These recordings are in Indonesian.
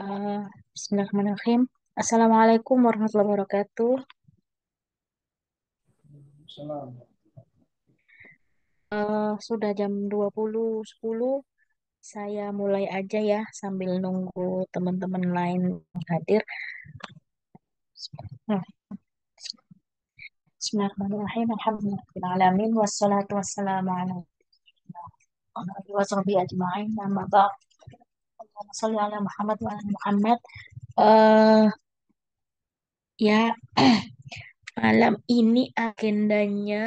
Eh, Bismillahirrahmanirrahim. Assalamualaikum warahmatullahi wabarakatuh. Salam. Sudah jam 20.10. Saya mulai aja ya sambil nunggu teman-teman lain hadir. Nah, Bismillahirrahmanirrahim. Alhamdulillahirrahmanirrahim. Wassalatu wassalamu ala alihi wa sahbihi ajma'in. Amma ba'd. Allahumma shalli ala Muhammad wa ala Muhammad. Eh, ya, malam ini agendanya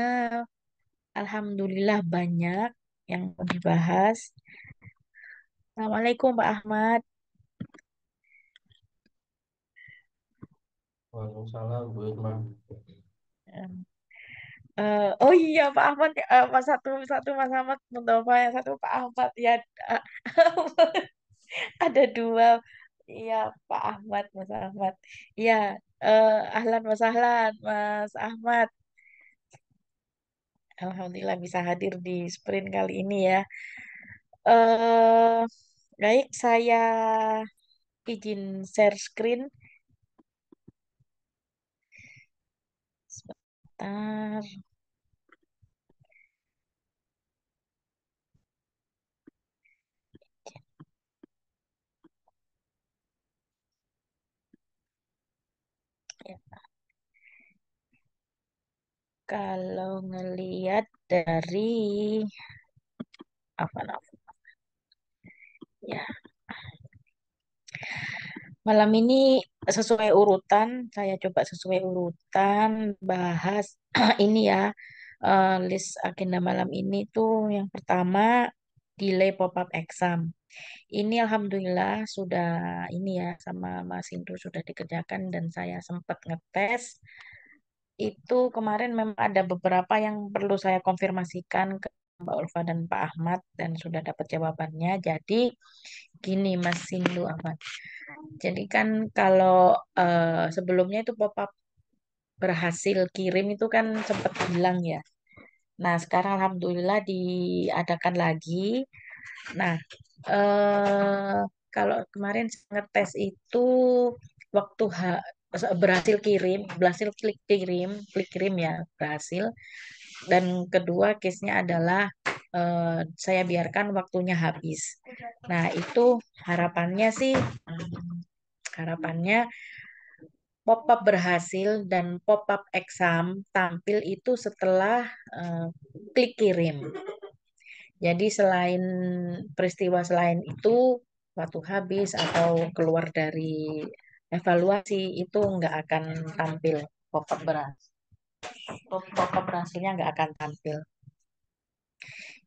Alhamdulillah banyak yang mau dibahas. Assalamualaikum Pak Ahmad. Waalaikumsalam Bu Irma. Oh iya Pak Ahmad, Mas satu satu Mas Ahmad Mustafa, yang satu Pak Ahmad ya. eh, ada dua. Iya Pak Ahmad, Mas Ahmad. Iya, ahlan Mas Ahlan, Mas Ahmad. Alhamdulillah bisa hadir di sprint kali ini ya. eh Baik, saya izin share screen sebentar. Ya, kalau ngelihat dari apa namanya? Ya, malam ini sesuai urutan, saya coba sesuai urutan bahas ini ya, list agenda malam ini tuh yang pertama delay pop-up exam. Ini alhamdulillah sudah ini ya sama Mas Indro sudah dikerjakan dan saya sempat ngetes. Itu kemarin memang ada beberapa yang perlu saya konfirmasikan ke Mbak Ulfa dan Pak Ahmad dan sudah dapat jawabannya. Jadi gini Mas Sindu Ahmad. Jadi kan kalau sebelumnya itu pop-up berhasil kirim itu kan sempat hilang ya. Nah, sekarang alhamdulillah diadakan lagi. Nah, eh kalau kemarin saya ngetes itu waktu berhasil klik kirim ya, berhasil. Dan kedua case-nya adalah saya biarkan waktunya habis. Nah, itu harapannya sih, harapannya pop-up berhasil dan pop-up exam tampil itu setelah eh, klik kirim. Jadi selain peristiwa selain itu, waktu habis atau keluar dari evaluasi itu nggak akan tampil pop-up berhasil. Pop-up berhasilnya nggak akan tampil.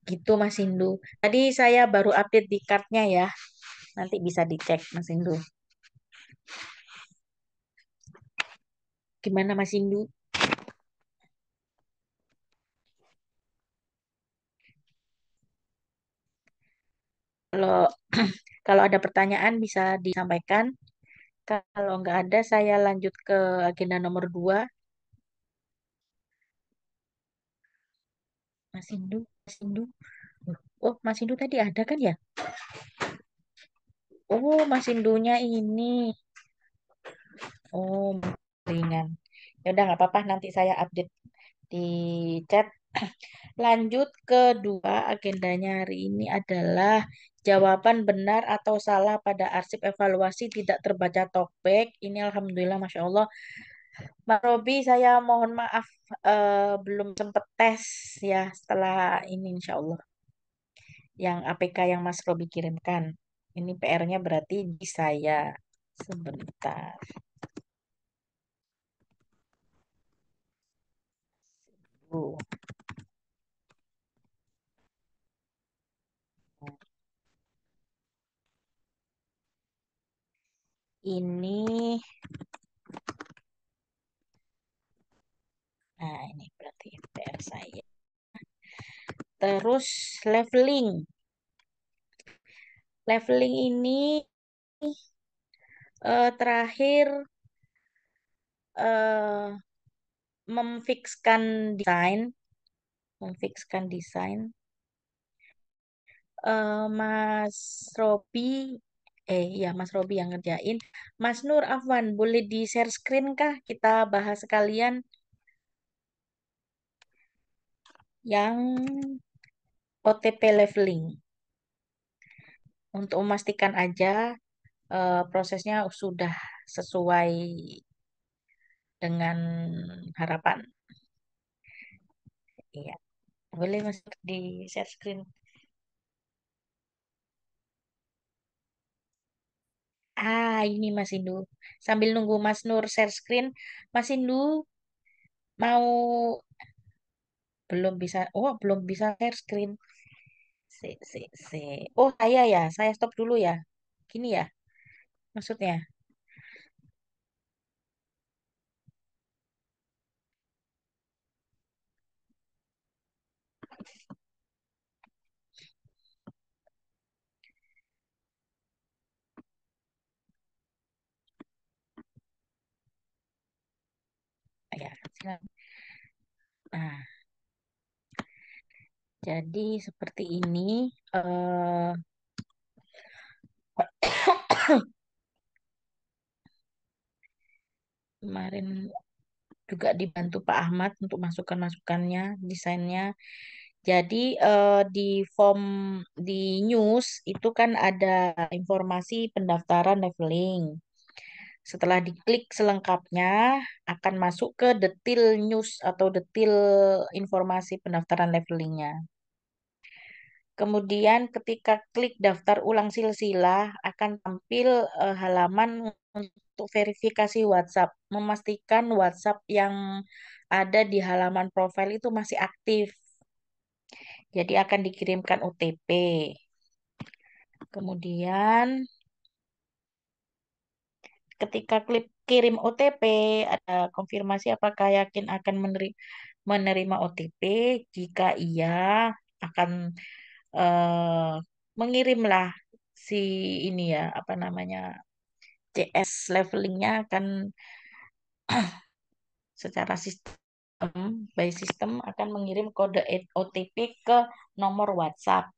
Gitu Mas Indu. Tadi saya baru update di cardnya ya. Nanti bisa dicek Mas Indu. Gimana Mas Indu? Kalau kalau ada pertanyaan bisa disampaikan. Kalau nggak ada, saya lanjut ke agenda nomor 2. Mas Indu, Mas Indu. Oh, Mas Indu tadi ada kan ya? Oh, Mas Indunya ini. Oh, ringan. Ya udah nggak apa-apa, nanti saya update di chat. Lanjut kedua agendanya hari ini adalah jawaban benar atau salah pada arsip evaluasi tidak terbaca talkback. Ini alhamdulillah, masya Allah. Mbak Robi, saya mohon maaf belum sempat tes ya setelah ini insya Allah yang APK yang Mas Robi kirimkan. Ini PR-nya berarti di saya. Sebentar. Bu. Ini, nah ini berarti PR saya. Terus leveling. Leveling ini terakhir eh, memfikskan desain, memfikskan desain. Mas Robi Iya, Mas Robi yang ngerjain. Mas Nur, Afwan, boleh di share screen kah? Kita bahas sekalian yang OTP leveling. Untuk memastikan aja prosesnya sudah sesuai dengan harapan. Iya, boleh Mas di share screen. Ini Mas Indu. Sambil nunggu Mas Nur share screen, Mas Indu mau belum bisa. Oh, belum bisa share screen. Si. Oh, saya ya. Saya stop dulu ya. Gini ya maksudnya. Ya, silakan. Nah, jadi seperti ini. eh Kemarin juga dibantu Pak Ahmad untuk masukan-masukannya, desainnya. Jadi di form di news itu kan ada informasi pendaftaran leveling. Setelah diklik selengkapnya akan masuk ke detail news atau detail informasi pendaftaran levelingnya. Kemudian ketika klik daftar ulang silsilah akan tampil halaman untuk verifikasi WhatsApp, memastikan WhatsApp yang ada di halaman profil itu masih aktif. Jadi akan dikirimkan OTP. Kemudian ketika klik kirim OTP ada konfirmasi apakah yakin akan menerima OTP. Jika iya akan eh, mengirimlah si ini ya apa namanya CS levelingnya akan secara sistem by sistem akan mengirim kode OTP ke nomor WhatsApp.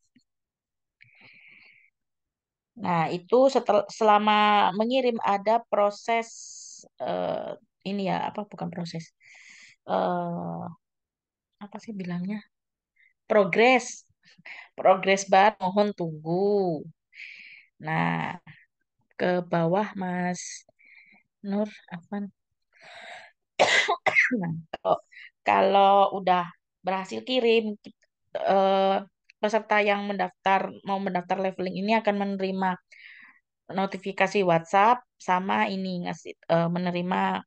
Nah, itu selama mengirim ada proses eh, ini ya apa bukan proses apa sih bilangnya? Progres. Progres bar mohon tunggu. Nah, ke bawah Mas Nur Afan. Nah, kalau udah berhasil kirim, eh, peserta yang mau mendaftar leveling ini akan menerima notifikasi WhatsApp sama ini menerima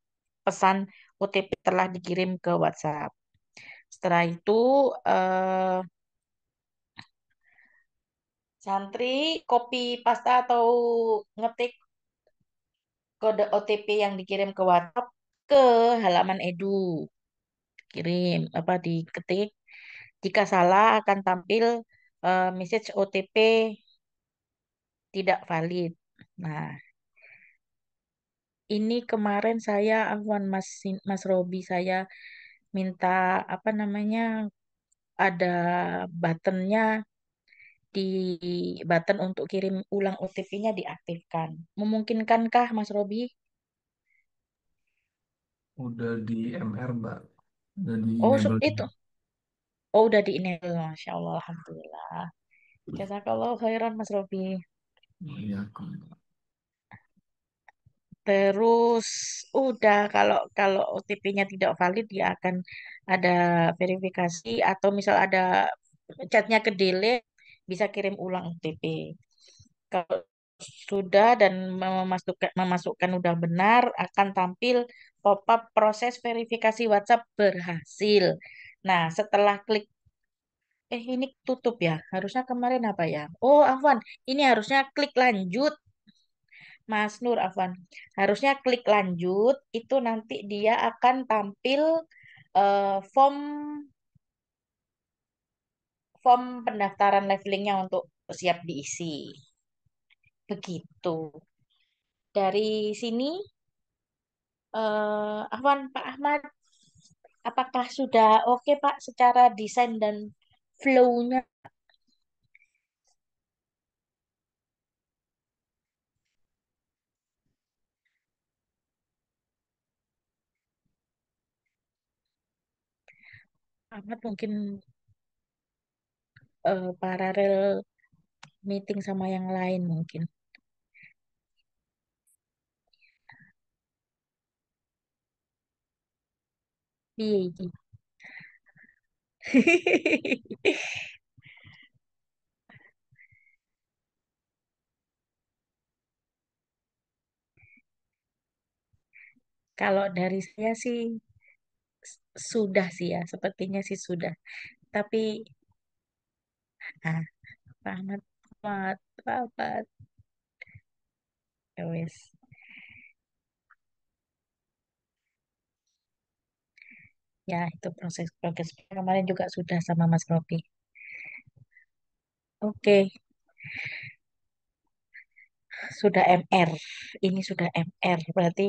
pesan OTP telah dikirim ke WhatsApp. Setelah itu eh, santri copy paste atau ngetik kode OTP yang dikirim ke WhatsApp ke halaman Edu. Kirim apa diketik. Jika salah akan tampil message OTP tidak valid. Nah, ini kemarin saya Afwan Mas Robi saya minta apa namanya ada buttonnya di button untuk kirim ulang OTP-nya diaktifkan. Memungkinkankah Mas Robi? Udah di MR, Mbak. Udah di Oh, enable. itu. Oh, udah di enable. Masya Allah, Alhamdulillah. Jazakallah khairan Mas Robi. Iya, Terus udah kalau kalau OTP-nya tidak valid dia akan ada verifikasi atau misal ada chatnya ke delete bisa kirim ulang OTP. Kalau sudah dan memasukkan udah benar akan tampil pop-up proses verifikasi WhatsApp berhasil. Nah, setelah klik ini tutup ya. Harusnya kemarin apa ya? Oh, Afwan, ini harusnya klik lanjut. Mas Nur Afwan. Harusnya klik lanjut, itu nanti dia akan tampil form form pendaftaran levelingnya untuk siap diisi. Begitu. Dari sini, Afwan, Pak Ahmad, apakah sudah oke Pak secara desain dan flow-nya? Ahmad mungkin paralel meeting sama yang lain mungkin. Iya, iya. Kalau dari saya sih sudah sih ya, sepertinya sih sudah. Tapi, ah, Pak Ahmad, Ahmad, Pak Ahmad, ya wes. Ya, itu proses progres kemarin juga sudah sama Mas Robi. Oke, sudah MR. Ini sudah MR. Berarti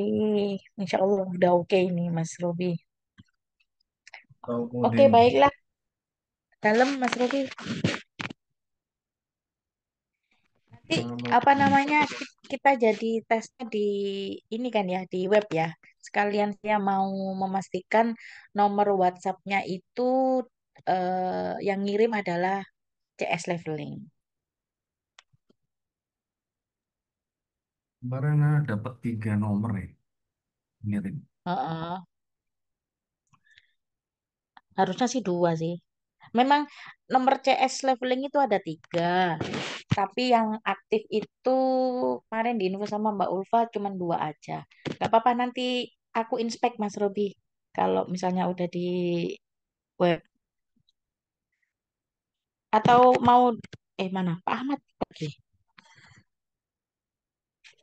insya Allah udah oke ini Mas Robi. Atau Oke, coding. baiklah. Dalam Mas Robi. Nanti Kalau mau apa namanya kita jadi tesnya di ini kan ya di web ya. Sekalian saya mau memastikan nomor WhatsApp-nya itu yang ngirim adalah CS Leveling. kemarin dapat 3 nomor ya, ngirim. Heeh. Harusnya sih dua sih. Memang nomor CS Leveling itu ada tiga. Tapi yang aktif itu kemarin di info sama Mbak Ulfa cuma dua aja. Gak apa-apa nanti aku inspek Mas Robi. Kalau misalnya udah di web. Atau mau mana Pak Ahmad pergi?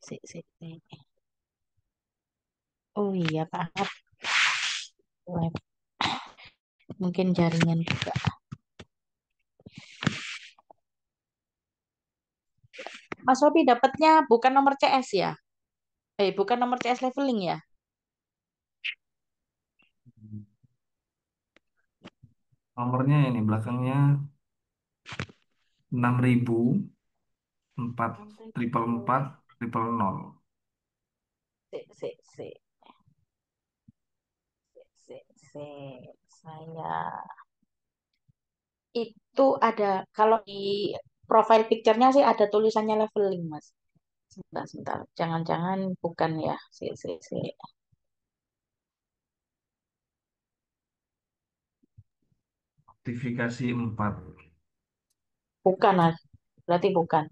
Si. Oh iya Pak Ahmad web. Mungkin jaringan juga. Mas Robi dapatnya bukan nomor CS ya? Bukan nomor CS leveling ya? Nomornya ini belakangnya 6004 triple 6.000. empat triple nol. Si. Si. Saya itu ada kalau di profile picture-nya sih ada tulisannya leveling, Mas. Sebentar. Jangan-jangan bukan ya. Si. Notifikasi 4. Bukan, Mas. Berarti bukan.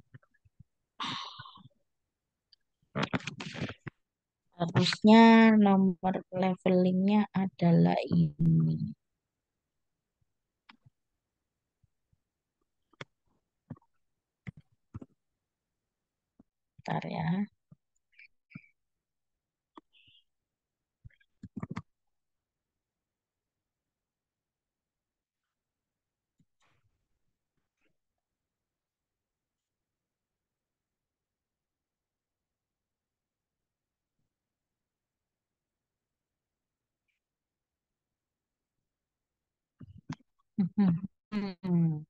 Harusnya nomor levelingnya adalah ini. Bentar ya. Hmm.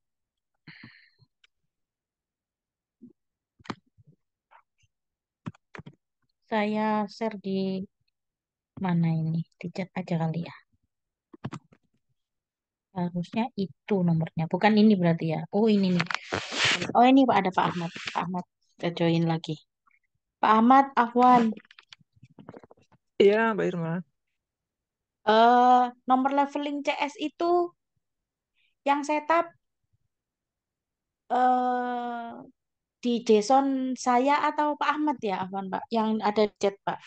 Saya share di mana ini? Di chat aja kali ya. Harusnya itu nomornya. Bukan ini berarti ya. Oh ini nih. Oh ini Pak ada Pak Ahmad. Pak Ahmad kita join lagi. Pak Ahmad, Afwan. Iya, Mbak Irma. Nomor leveling CS itu yang setup eh di JSON saya atau Pak Ahmad ya, Afwan Pak. Yang ada di chat Pak.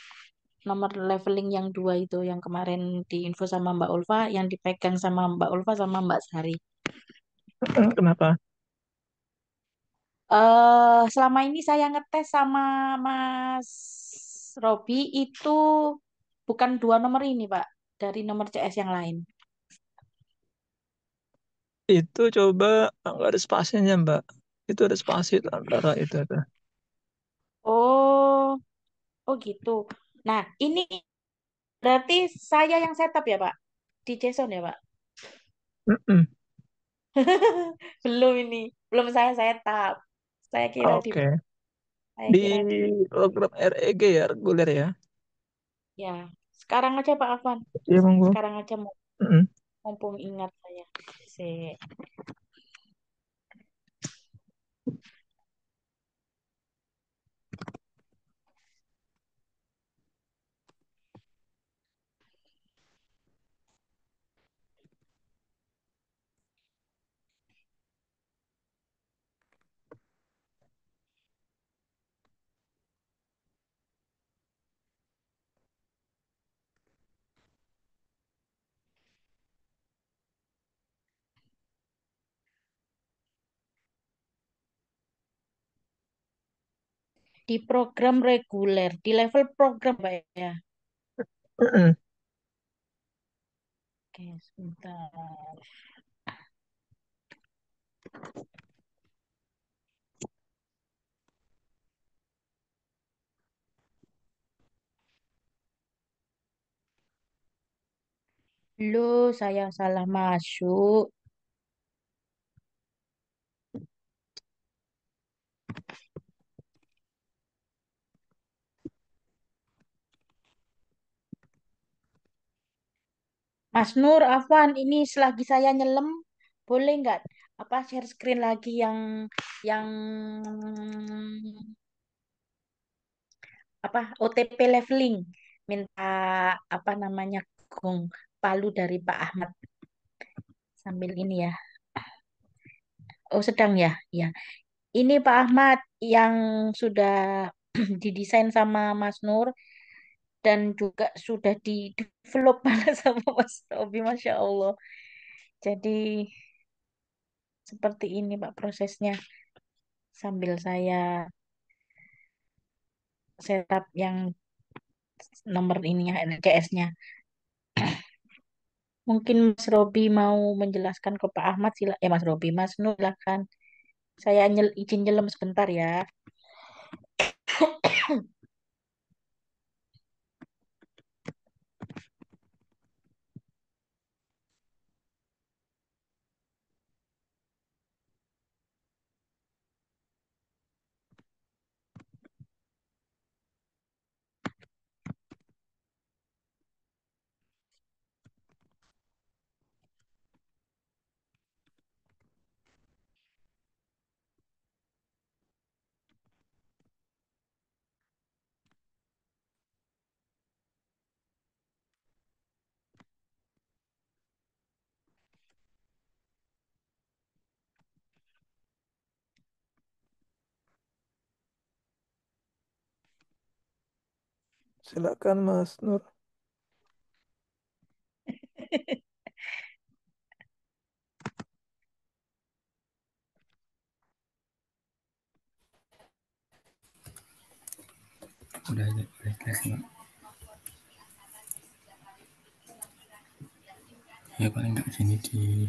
Nomor leveling yang dua itu yang kemarin diinfo sama Mbak Ulfa, yang dipegang sama Mbak Ulfa sama Mbak Sari. Kenapa? Selama ini saya ngetes sama Mas Robi itu bukan dua nomor ini, Pak, dari nomor CS yang lain. Itu coba nggak ada spasinya, Mbak. Itu ada spasi antara itu ada. Oh, oh gitu. Nah, ini berarti saya yang setup ya, Pak, di JSON ya, Pak. Mm-mm. Belum ini, belum saya setup. Saya kira di, Oke. saya Di kira di. program REG ya, reguler ya. Ya, sekarang aja Pak Afwan. Iya, monggo. Sekarang aja mau. Mm-mm. Mumpung ingat saya. Si di program reguler, di level program, Pak ya. Mm-mm. Oke, sebentar. Loh, saya salah masuk. Mas Nur, Afwan, ini selagi saya nyelam, boleh nggak apa share screen lagi yang apa OTP leveling, minta apa namanya gong palu dari Pak Ahmad sambil ini ya. Oh, sedang ya? Ya. Ini Pak Ahmad yang sudah didesain sama Mas Nur dan juga sudah di develop sama Mas Robi, Masya Allah. Jadi seperti ini Pak prosesnya sambil saya setup yang nomor ininya NCS-nya. Mungkin Mas Robi mau menjelaskan ke Pak Ahmad Mas Robi, Mas Nur silakan. Saya izin nyelam sebentar ya. Silakan Mas Nur. Udah jelas ya, ya paling nggak sini di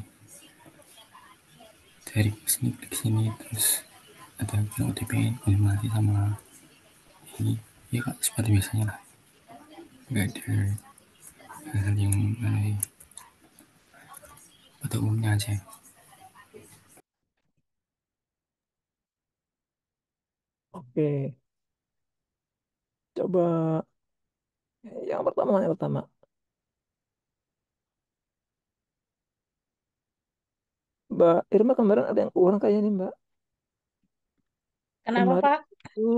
dari sini klik sini terus ada bilang OTP konfirmasi sama ini, ya kak seperti biasanya lah, nggak ada hal-hal yang aneh, pada umumnya aja. Oke, coba yang pertama. Mbak Irma kemarin ada yang kurang kayaknya nih Mbak. Kenapa Kemarin Pak? itu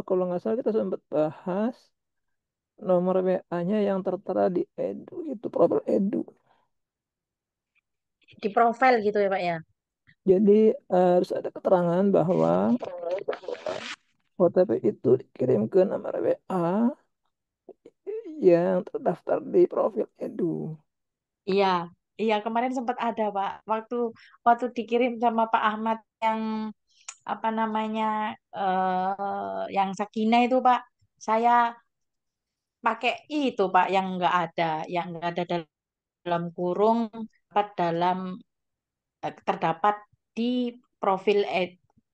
kalau nggak salah kita sempat bahas nomor WA-nya yang tertera di Edu, itu profil Edu. Di profile gitu ya Pak ya? Jadi harus ada keterangan bahwa OTP itu dikirim ke nomor WA yang terdaftar di profil Edu. Iya, iya kemarin sempat ada Pak. Waktu waktu dikirim sama Pak Ahmad yang apa namanya yang Sakinah itu Pak, saya pakai itu Pak yang nggak ada dalam kurung apa dalam terdapat di profil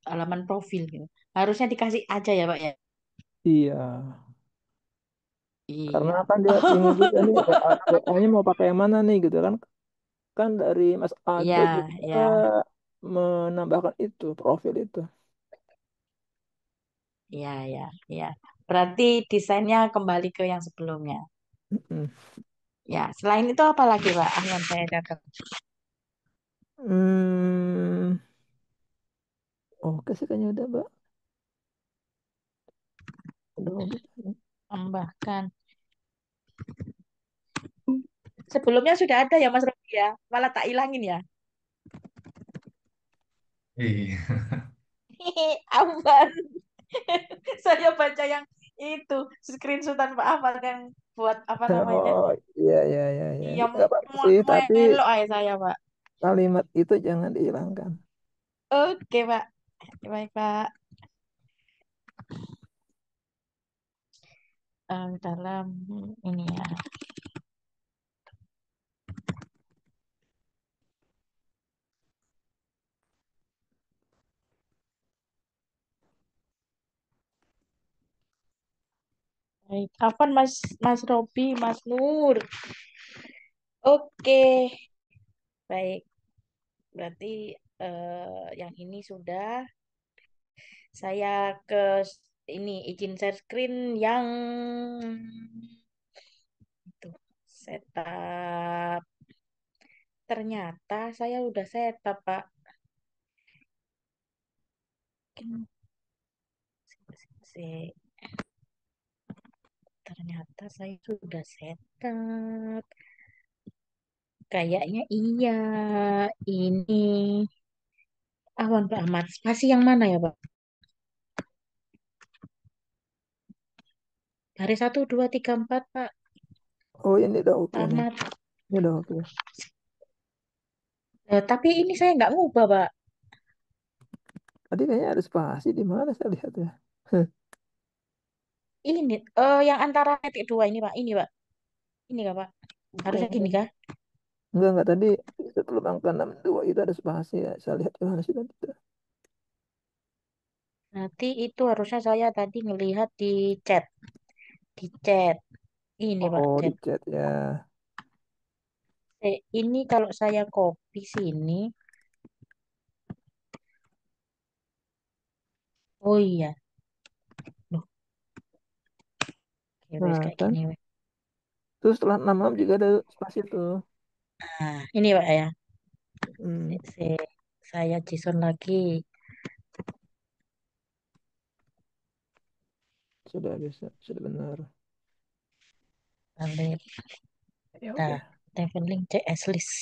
halaman profil gitu. Harusnya dikasih aja ya Pak ya. Iya, karena Iya. kan dia bingung juga nih WA-nya mau pakai yang mana nih gitu kan. Kan dari Mas Iya, Aga juga iya, menambahkan itu profil itu. iya, iya, iya. Berarti desainnya kembali ke yang sebelumnya. Mm-mm. Ya, selain itu apa lagi, Pak? Ahlan saya catat. Hmm, oke sih kayaknya udah, Mbak. Udah oke kayaknya. Tambahkan. Sebelumnya sudah ada ya, Mas Robi ya? Malah tak ilangin ya. Iya. Aman. Saya baca yang itu, screenshotan Pak Ahmad yang buat apa namanya? Oh, iya, iya, iya, iya. Iya, Nggak apa-apa sih, tapi melok aja saya, Pak. kalimat itu jangan dihilangkan. Oke, Pak. Baik, Pak. Dalam ini ya. Baik. Kapan Mas Robi, Mas Nur? Oke, baik. Berarti yang ini sudah. Saya ke ini izin share screen yang itu setup. Ternyata saya udah setup, Pak. Ternyata saya sudah setup. Kayaknya iya. Ini awan Pak Ahmad. Spasi yang mana ya, Pak? Baris 1, 2, 3, 4, Pak. Oh, ini udah oke Pak nih. Ahmad. Ini udah oke. Tapi ini saya nggak ngubah, Pak. Tadi kayaknya ada spasi di mana saya lihat ya. Ini yang antara titik dua ini, Pak. Ini, Pak. Ini nggak, Pak? Harusnya gini Oh, kah? enggak tadi sebelum angka 62 itu ada spasi ya. Saya lihat di mana sih tadi tuh. Nanti itu harusnya saya tadi ngelihat di chat. Di chat. Ini, Pak, Oh, di chat. chat ya. Ini kalau saya copy sini. Oh iya. Loh, oke, wes Nah, kayak kan. gini, wes. Terus setelah nama juga ada spasi tuh. Nah, ini, Pak ya. Hmm, Saya Jason lagi. sudah bisa, sudah benar. Balik. Ya Nah, oke. traveling CS list.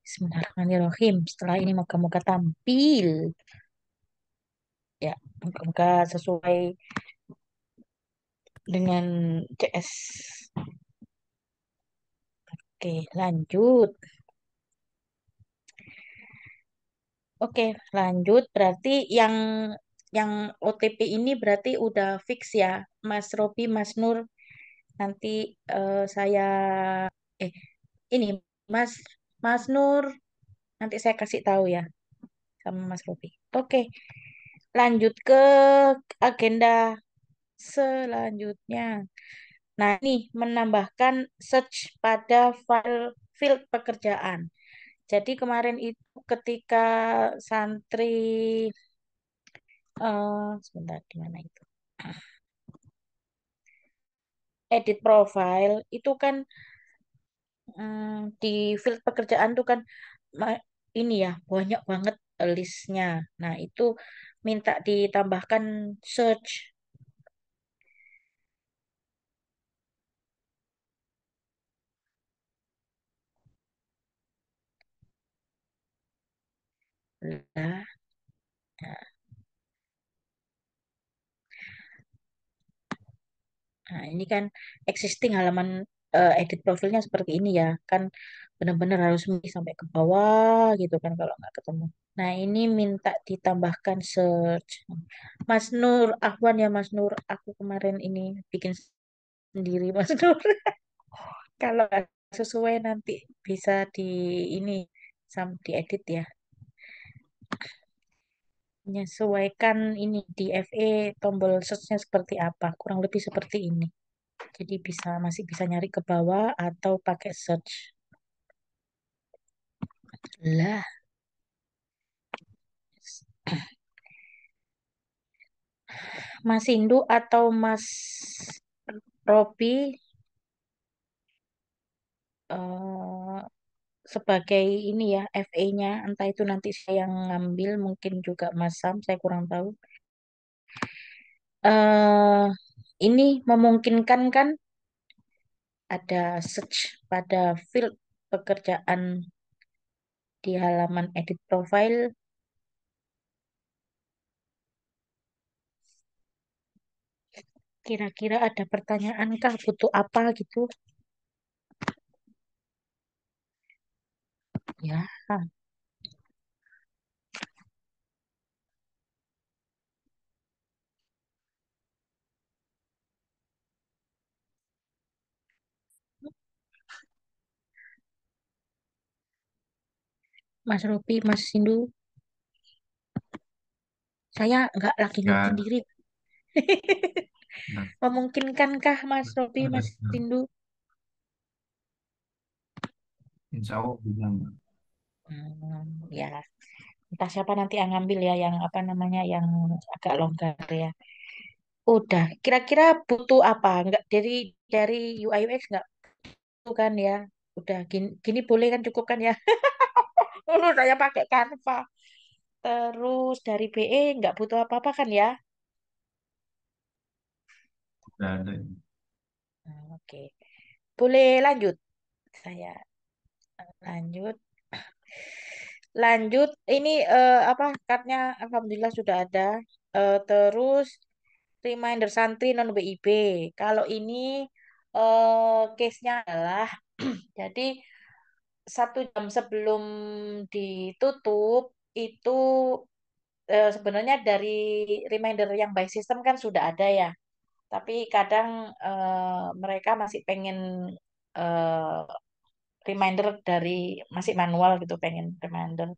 Bismillahirrahmanirrahim. Setelah ini moga-moga tampil. Ya, moga-moga sesuai dengan CS. Oke, lanjut. Oke, lanjut. Berarti yang OTP ini berarti udah fix ya, Mas Robi, Mas Nur. Nanti saya eh ini Mas Mas Nur nanti saya kasih tahu ya sama Mas Robi. Oke, lanjut ke agenda selanjutnya. Nah, ini menambahkan search pada file field pekerjaan. Jadi kemarin itu ketika santri sebentar di mana itu? Edit profile itu kan di field pekerjaan tuh kan ini ya banyak banget listnya. Nah, itu minta ditambahkan search. Lah, nah, ini kan existing halaman edit profilnya seperti ini ya. Kan benar-benar harus milih sampai ke bawah gitu kan kalau nggak ketemu. Nah, ini minta ditambahkan search. Mas Nur, Ahwan ya Mas Nur. Aku kemarin ini bikin sendiri Mas Nur. Kalau nggak sesuai nanti bisa di ini diedit ya. Menyesuaikan ini di FE tombol search-nya seperti apa. Kurang lebih seperti ini. Jadi masih bisa nyari ke bawah atau pakai search. Lah, Mas Indu atau Mas Robi eh, sebagai ini ya FA-nya, entah itu nanti saya yang ngambil, mungkin juga Mas Sam, saya kurang tahu. eh ini memungkinkan kan ada search pada field pekerjaan di halaman edit profile. Kira-kira ada pertanyaankah butuh apa gitu? Ya, Mas Robi, Mas Sindu, saya nggak lagi Nggak note ada. sendiri. Nggak Memungkinkankah Mas Robi, ada. Mas Sindu? Insya Allah bisa, Mbak. Ya, entah siapa nanti yang ngambil ya, yang apa namanya, yang agak longgar ya. Udah, kira-kira butuh apa? Nggak dari UI UX nggak butuh kan ya? Udah gini, gini boleh kan cukup kan ya? Saya pakai Canva. Terus dari BE nggak butuh apa-apa kan ya? Nggak ada. Oke, boleh lanjut. Saya lanjut. Lanjut, ini apa cardnya Alhamdulillah sudah ada. Terus reminder santri non BIP. Kalau ini case-nya adalah jadi 1 jam sebelum ditutup itu sebenarnya dari reminder yang by system kan sudah ada ya. Tapi kadang mereka masih pengen eh, reminder dari masih manual gitu, pengen reminder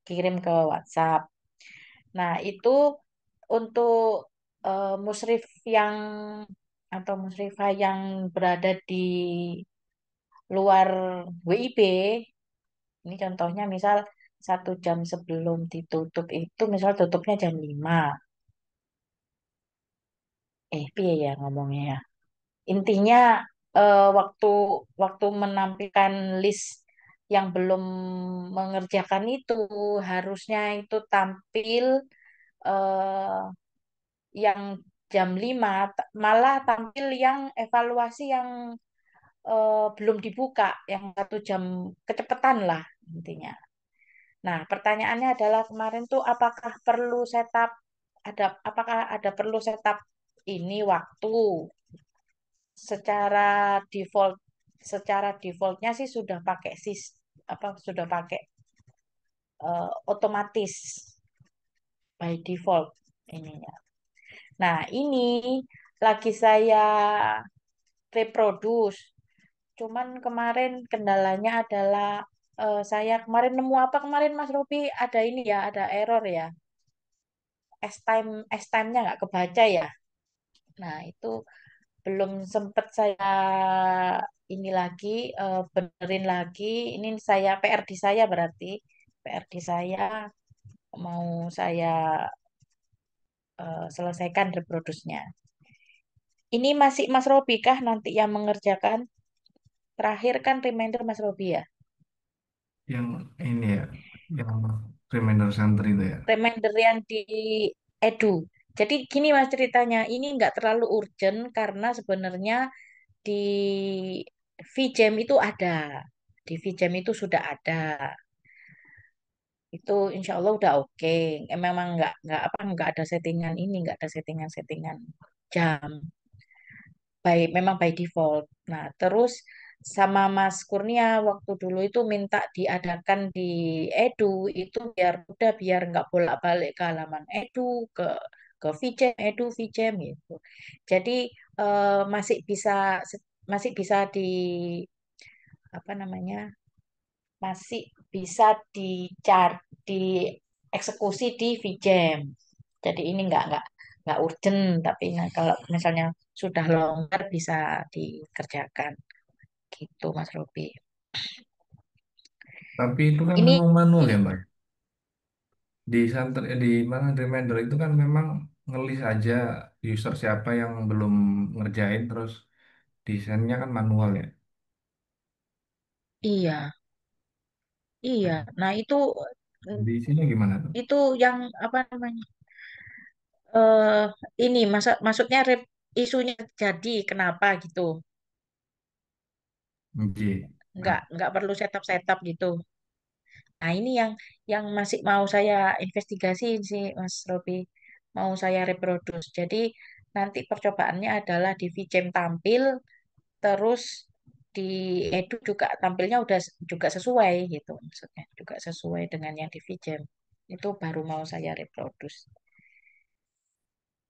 kirim ke WhatsApp. Nah, itu untuk musrif yang atau musrifah yang berada di luar WIB, ini contohnya misal 1 jam sebelum ditutup itu, misal tutupnya jam 5. Piye ya ngomongnya ya. Intinya waktu waktu menampilkan list yang belum mengerjakan itu harusnya itu tampil eh, yang jam 5, malah tampil yang evaluasi yang belum dibuka, yang 1 jam kecepatan lah intinya. Nah, pertanyaannya adalah kemarin tuh apakah ada perlu setup ini waktu secara default secara defaultnya sih sudah pakai sudah pakai otomatis by default ininya. Nah, ini lagi saya reproduce. Cuman kemarin kendalanya adalah saya kemarin nemu apa kemarin Mas Robi, ada ini ya, ada error ya. S time-nya nggak kebaca ya. Nah, itu belum sempat saya ini lagi benerin lagi. Ini saya PR di saya berarti PR di saya mau saya selesaikan reproduce-nya. Ini masih Mas Robi kah nanti yang mengerjakan? Terakhir kan reminder Mas Robi ya. Yang ini ya, yang reminder center itu ya. Reminder yang di Edu. Jadi gini Mas ceritanya, ini nggak terlalu urgent karena sebenarnya di VJam itu ada. Di VJam itu sudah ada. Itu insya Allah udah oke. Memang nggak ada settingan ini, nggak ada settingan jam. Memang by default. Nah, terus sama Mas Kurnia waktu dulu itu minta diadakan di Edu itu biar nggak bolak-balik ke halaman Edu ke VJam Edu VJam gitu. Jadi masih bisa di apa namanya, masih bisa dieksekusi di VJam. Jadi ini nggak urgent, tapi kalau misalnya sudah longgar bisa dikerjakan gitu, Mas Robi. Tapi itu kan Ini memang manual ya, Mbak. Di center, di mana reminder itu kan memang ngelis aja user siapa yang belum ngerjain, terus desainnya kan manual ya. Iya, iya. Nah, Di sini gimana tuh? itu yang apa namanya? Ini maksudnya isunya jadi kenapa gitu. Oke. Nah, Nggak perlu setup-setup gitu. Nah, ini yang masih mau saya investigasi sih, Mas Robi. Mau saya reproduce. Jadi nanti percobaannya adalah di VChem tampil, terus di Edu juga tampilnya udah juga sesuai gitu maksudnya. Juga sesuai dengan yang di VChem. Itu baru mau saya reproduce.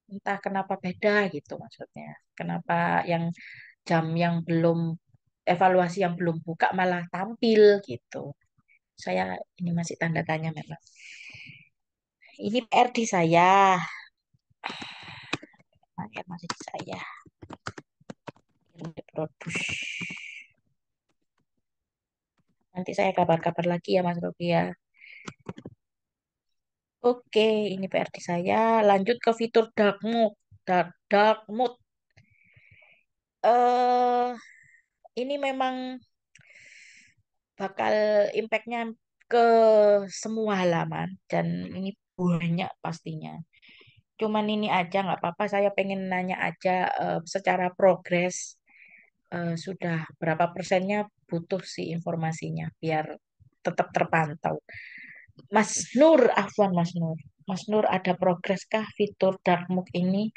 Entah kenapa beda gitu maksudnya. Kenapa yang jam yang belum evaluasi yang belum buka malah tampil gitu. Saya ini masih tanda tanya memang. Ini PR di saya. PR masih di saya. Ini produce. Nanti saya kabar-kabar lagi ya Mas Robi ya. Oke, ini PR di saya. Lanjut ke fitur dark mode. Dark mode. Eh, ini memang bakal impactnya ke semua halaman dan ini banyak pastinya. Cuman ini aja nggak apa-apa. Saya pengen nanya aja secara progres sudah berapa persennya butuh sih informasinya biar tetap terpantau. Mas Nur, Afwan Mas Nur. Mas Nur ada progres kah fitur dark mode ini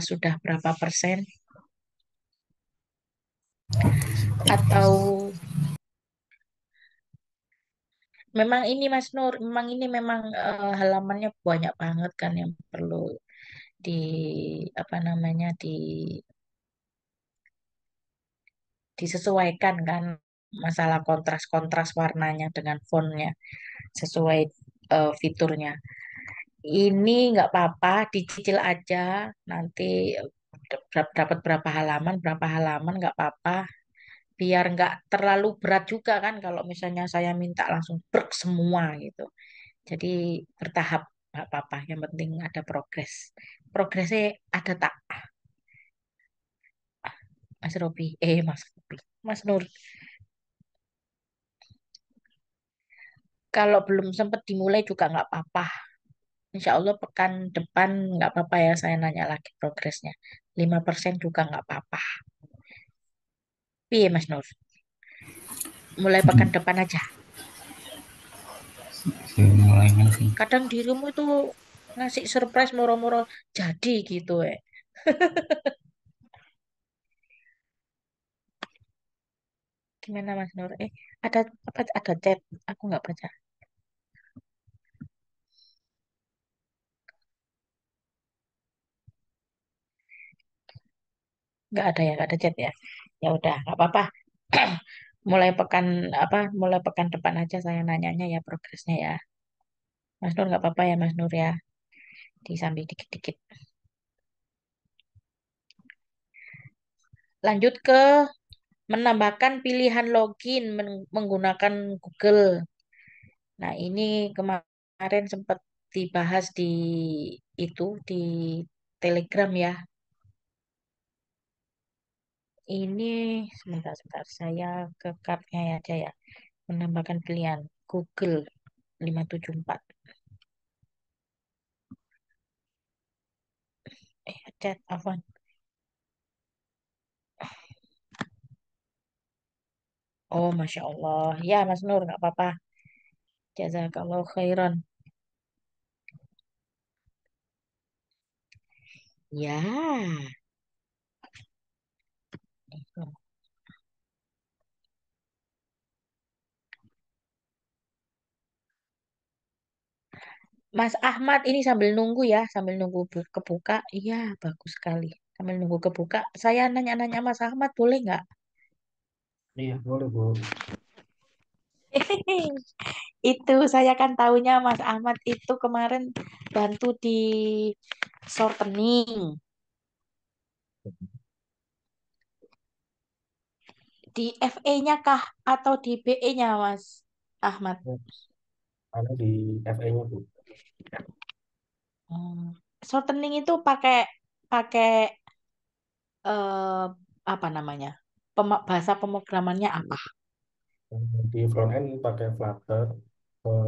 sudah berapa persen? Atau memang ini Mas Nur, memang ini memang halamannya banyak banget kan yang perlu di apa namanya disesuaikan kan masalah kontras-kontras warnanya dengan fontnya sesuai fiturnya. Ini nggak apa-apa, dicicil aja nanti dapat berapa halaman nggak apa-apa. Biar nggak terlalu berat juga kan kalau misalnya saya minta langsung brek semua gitu. Jadi bertahap nggak apa-apa. Yang penting ada progres. Progresnya ada tak, Mas Robi? Mas Robi. Mas Nur. Kalau belum sempat dimulai juga nggak apa-apa. Insya Allah pekan depan nggak apa-apa ya saya nanya lagi progresnya. 5% juga nggak apa-apa. Iya Mas Nur. Mulai pekan depan aja. mulai mana sih? Kadang dirimu itu ngasih surprise moro-moro jadi gitu ya. Gimana Mas Nur? Ada apa? Ada chat? Aku nggak baca. Nggak ada ya, nggak ada chat ya. Ya udah, nggak apa-apa. Mulai pekan apa? Mulai pekan depan aja saya nanyanya ya progresnya ya. Mas Nur nggak apa-apa ya Mas Nur ya. Disambi dikit-dikit. Lanjut ke menambahkan pilihan login menggunakan Google. Nah, ini kemarin sempat dibahas di Telegram ya. Ini sebentar saya ke cardnya aja ya. Menambahkan pilihan Google 574. Chat apa? Oh, Masya Allah. Ya, Mas Nur, nggak apa-apa. Jazakallah khairan. Ya. Mas Ahmad ini sambil nunggu ya, sambil nunggu kebuka. Iya, bagus sekali. Sambil nunggu kebuka, saya nanya-nanya Mas Ahmad boleh nggak? Iya, boleh, Bu. Itu saya kan tahunya Mas Ahmad itu kemarin bantu di sortening. Di FE-nya kah atau di BE-nya Mas Ahmad? Ada di FE-nya, Bu. Hmm. Sortening itu pakai pakai eh, apa namanya? Bahasa pemrogramannya apa? Di front end pakai Flutter,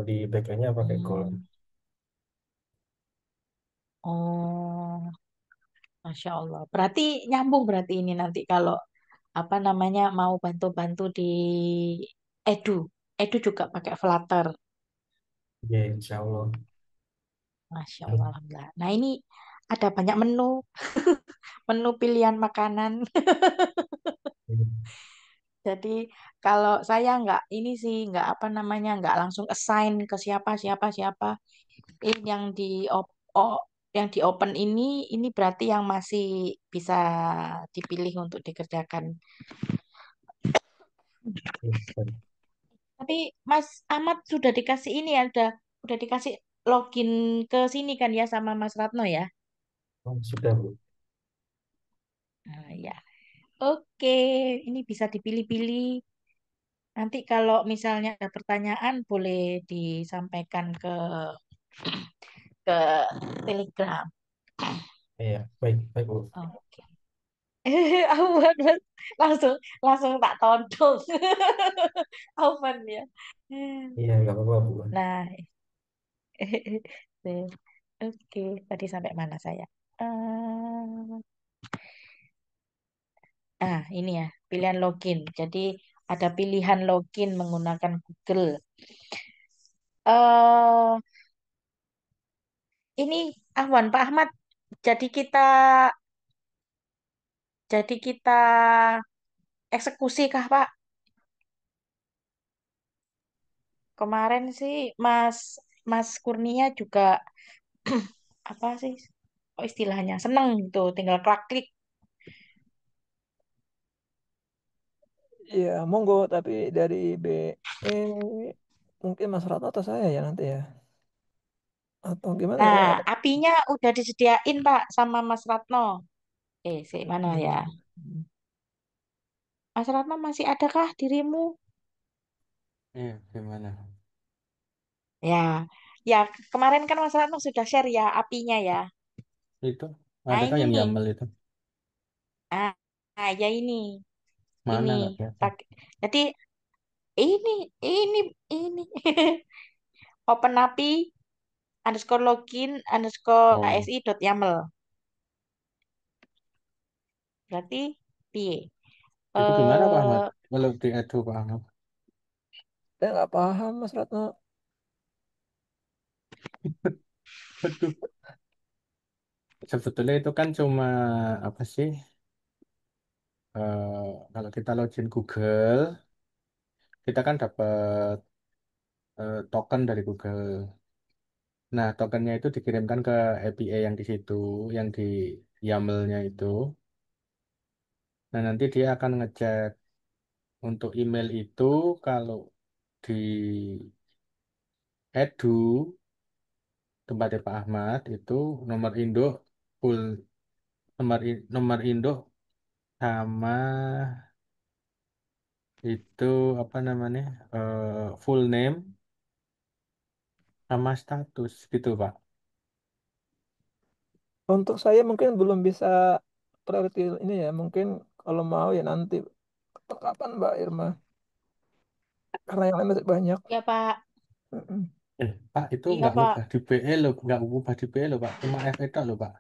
di back endnya pakai Golang. Hmm. Oh, Masya Allah. Berarti nyambung berarti ini nanti kalau apa namanya mau bantu-bantu di Edu. Edu juga pakai Flutter. Ya, insya Allah. Masya Allah, Alhamdulillah. Nah ini ada banyak menu, menu pilihan makanan. Jadi kalau saya nggak ini sih nggak apa namanya nggak langsung assign ke siapa siapa siapa. Ini yang di yang di open ini berarti yang masih bisa dipilih untuk dikerjakan. Tapi Mas Ahmad sudah dikasih ini ya, udah dikasih login ke sini kan ya sama Mas Ratno ya. Oh, sudah, Bu. Nah, ya. Oke, ini bisa dipilih-pilih. Nanti kalau misalnya ada pertanyaan boleh disampaikan ke Telegram. Iya, baik, baik, Bu. Oke. Awan, Mas. langsung langsung tak todong. Awan ya. Iya, nggak apa-apa, Bu. Nah, oke. Tadi sampai mana saya? Ini ya, pilihan login. Jadi ada pilihan login menggunakan Google. eh ini Ahwan, Pak Ahmad. Jadi kita jadi kita eksekusi kah, Pak? Kemarin sih Mas Mas Kurnia juga apa sih istilahnya seneng gitu, tinggal klik-klik. Iya, monggo. Tapi dari BE mungkin Mas Ratna atau saya ya nanti ya. Atau gimana ya? Nah, apinya udah disediain Pak sama Mas Ratno. Mana ya? Hmm. Mas Ratno masih adakah dirimu? Iya, gimana? Ya, ya kemarin kan Mas Ratno sudah share ya apinya ya. Itu, Nah adakah ini yang nih, YAML itu? ah, ya ini Mana nggak kelihatan? tak. Jadi ini open api underscore login underscore Oh, asi dot yaml. Berarti piye? itu gimana Pak Ahmad? Eh, Kalau di Edu Pak Ahmad? Saya nggak paham Mas Ratna. Aduh, sebetulnya itu kan cuma apa sih? Kalau kita login Google, kita kan dapat token dari Google. Nah, tokennya itu dikirimkan ke API yang di situ, yang di YAML-nya itu. Nah, nanti dia akan ngecek untuk email itu kalau di Edu tempatnya Pak Ahmad itu nomor induk full nomor induk sama itu apa namanya full name sama status gitu Pak. Untuk saya mungkin belum bisa priority ini ya. Mungkin kalau mau ya nanti. Kapan Mbak Irma? Karena yang lain masih banyak. ya Pak, Pak itu iya nggak Pak. ngubah di PE loh, nggak ngubah di PE loh Pak, cuma FE tok loh Pak.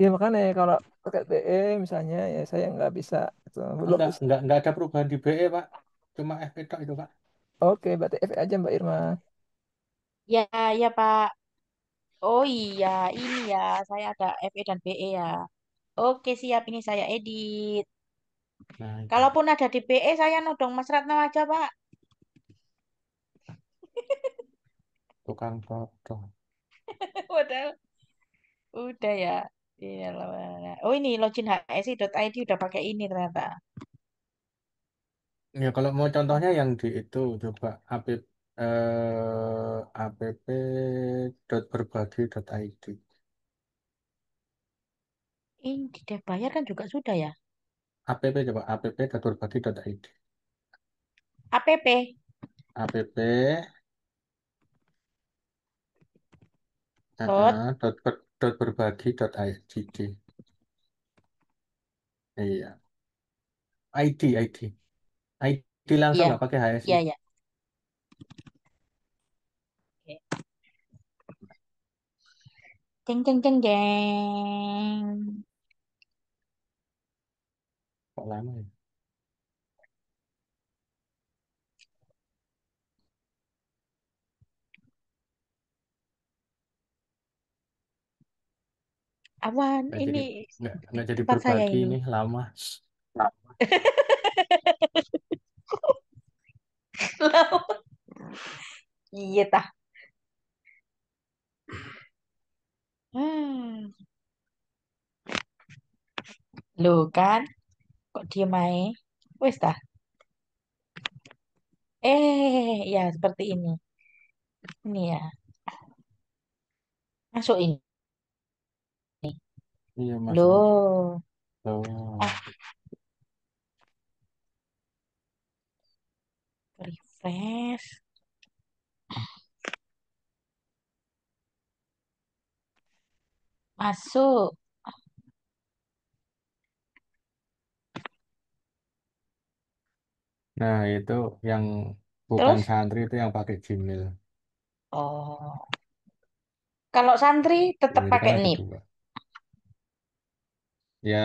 Ya makanya kalau pakai BE misalnya ya saya nggak bisa. Gitu. Belum bisa. Enggak ada perubahan di BE Pak, cuma FE tok itu Pak. Oke, berarti FE aja Mbak Irma. Ya, ya Pak. Oh iya, ini ya, saya ada FE dan BE ya. Oke, siap ini saya edit. Nah itu Kalaupun ada di BE, saya nodong Mas Ratna aja, Pak. tukang foto. Padahal udah ya. Iya, lah. Oh ini login hsi.id udah pakai ini ternyata. Ya kalau mau contohnya yang di itu coba app.berbagi.id. Ini tidak bayar kan juga sudah ya. App coba app.berbagi.id. APP. Dot. app.berbagi.id. Iya, ID. ID langsung Iya, nggak pakai HSI. iya, iya. Jeng jeng jeng jeng. Kok lama ya? Awan, Nggak jadi ini nggak jadi tempat saya berbagi ini. ini lama. Iya tah. Hmm. Loh kan, kok diem aja? Wes tah. Ya seperti ini. Ini ya. Masuk ini. Iya masuk masuk. Loh. Oh, Ah, refresh. Masuk. nah itu yang bukan Terus? santri itu yang pakai Gmail. Oh. Kalau santri tetap Jadi kan pakai ada NIP. dua. Ya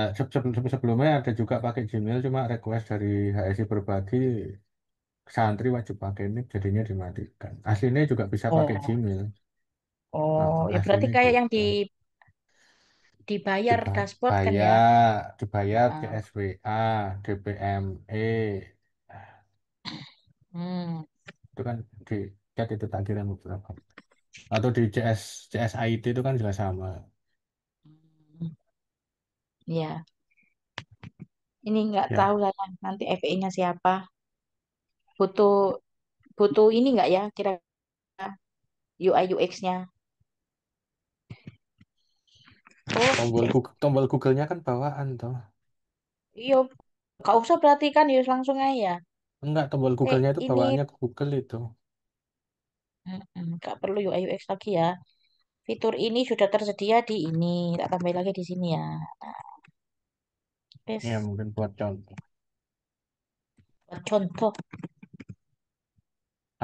sebelumnya ada juga pakai Gmail, cuma request dari HSI berbagi santri wajib pakai NIP, jadinya dimatikan. Aslinya juga bisa pakai Oh. Gmail. Oh, ya berarti Aslinya kayak yang gitu. dibayar dashboard kan ya? Dibayar Ah. CSWA, DPME, Hmm. itu kan di chat itu tak kirim beberapa. Atau di CSID itu kan juga sama. Ya, ini nggak tahu Ya, saya nanti FE-nya siapa. Butuh butuh ini nggak ya kira UI UX-nya? Oh, tombol Google-nya kan bawaan toh. iya, nggak usah berarti kan ya langsung aja. Enggak, tombol Google-nya itu Ini bawaannya ke Google itu. nggak perlu UI UX lagi ya. Fitur ini sudah tersedia di ini. Tak tambah lagi di sini ya. Ya Tes mungkin buat contoh. buat contoh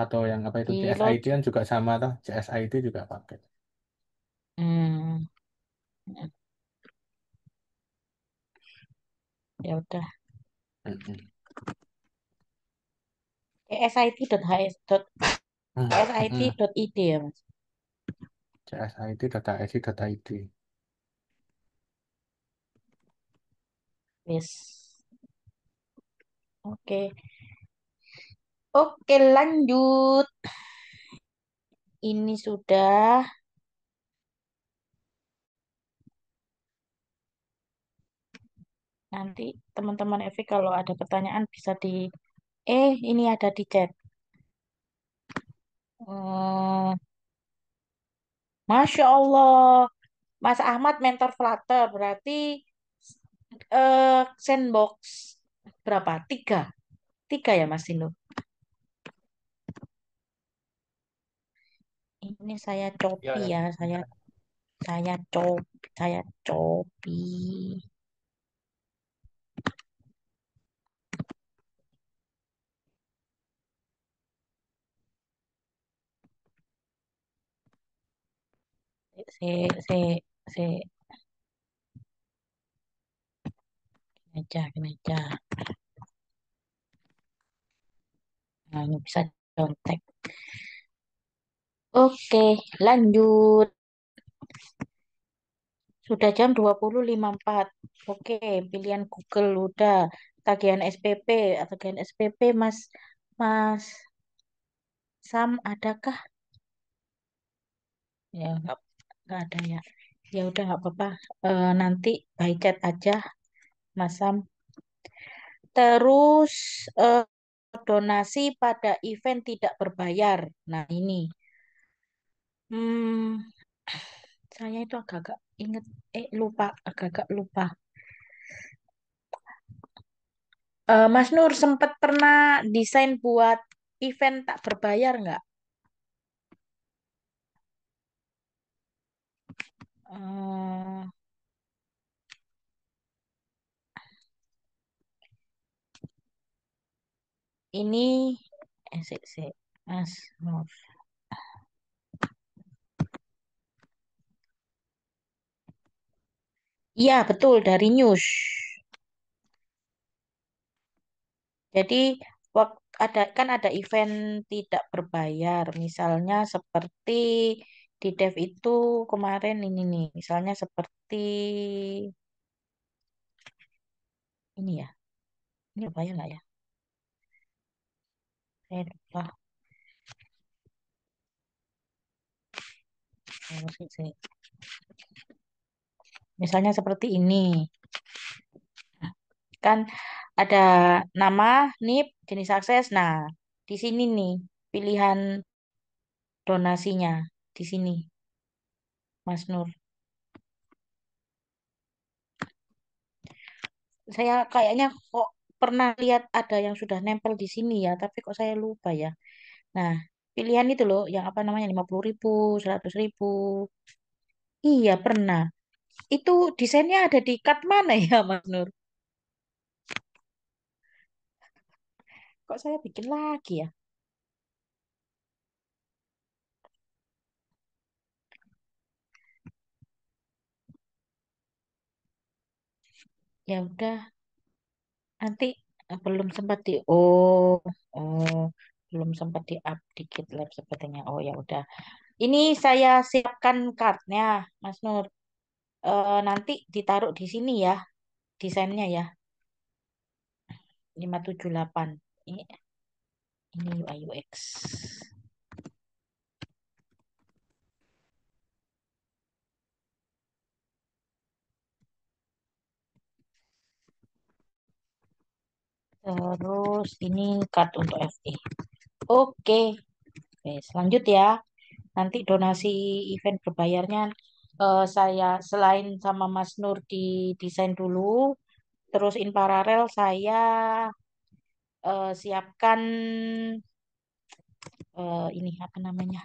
Atau yang apa itu di CSID load. kan juga sama toh. CSID juga pakai. Hmm, ya udah. Mm-mm. Mm-mm. sit.hs.sid ya, Mas. CSID.asi.id. Yes. Oke. Oke, lanjut. Ini sudah. Nanti teman-teman Evi kalau ada pertanyaan bisa ini ada di chat. Hmm, Masya Allah. Mas Ahmad mentor Flutter berarti sandbox berapa? Tiga. Tiga ya Mas Indo. Ini saya Ya, copi ya. ya. Saya copi. Se gini aja. Nah, ini bisa contek. Oke, lanjut. Sudah jam 20.54. Oke, pilihan Google udah. Tagihan SPP atau tagihan SPP Mas Mas Sam adakah? Ya nggak ada ya. Ya udah nggak apa-apa. Nanti by chat aja Mas Sam. Terus eh, donasi pada event tidak berbayar. Nah ini, hmm, saya itu agak-agak inget, lupa, agak-agak lupa. Mas Nur sempat pernah desain buat event tak berbayar nggak? Eh, ini, sik, sik, Mas Nur. Iya, betul dari news. Jadi ada kan ada event tidak berbayar, misalnya seperti di Dev itu kemarin ini nih, misalnya seperti ini ya, ini bayar nggak ya? Saya lupa. Misalnya seperti ini, kan ada nama, NIP, jenis akses. Nah, di sini nih pilihan donasinya di sini, Mas Nur. Saya kayaknya kok pernah lihat ada yang sudah nempel di sini ya, tapi kok saya lupa ya. Nah, pilihan itu loh, yang apa namanya 50.000, 100.000. Iya, pernah. Itu desainnya ada di cut mana ya, Mas Nur? Kok saya bikin lagi ya? Ya udah, nanti belum sempat oh, belum sempat di up di GitLab sepertinya. Oh ya udah. Ini saya siapkan kartnya, Mas Nur. Nanti ditaruh di sini ya, desainnya ya. 578. Ini UI UX. Terus ini card untuk FE. Oke, oke, lanjut ya. Nanti donasi event berbayarnya saya selain sama Mas Nur di desain dulu, terus in paralel saya siapkan ini apa namanya?